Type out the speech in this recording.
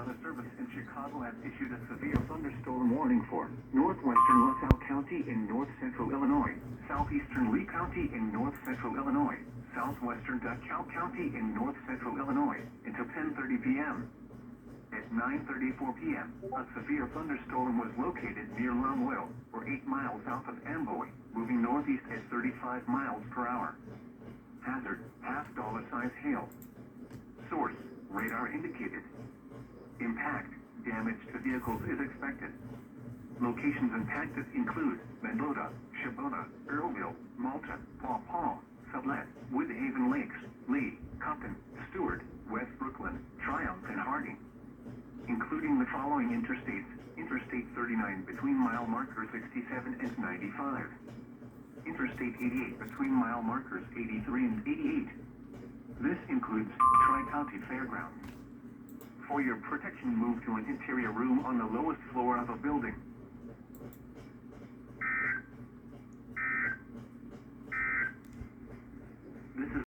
Weather Service in Chicago has issued a severe thunderstorm warning for northwestern LaSalle County in north-central Illinois, southeastern Lee County in north-central Illinois, southwestern DeKalb County in north-central Illinois until 10:30 p.m. At 9:34 p.m., a severe thunderstorm was located near Longwell, or 8 miles south of Amboy, moving northeast at 35 miles per hour. Hazard, half-dollar-size hail. Source, radar indicated. Impact, damage to vehicles is expected. Locations impacted include Mendota, Shabbona, Earlville, Malta, Paw Paw, Sublette, Woodhaven Lakes, Lee, Compton, Stewart, West Brooklyn, Triumph, and Harding. Including the following interstates: Interstate 39 between mile markers 67 and 95. Interstate 88 between mile markers 83 and 88. This includes Tri-County Fairgrounds. For your protection, move to an interior room on the lowest floor of a building.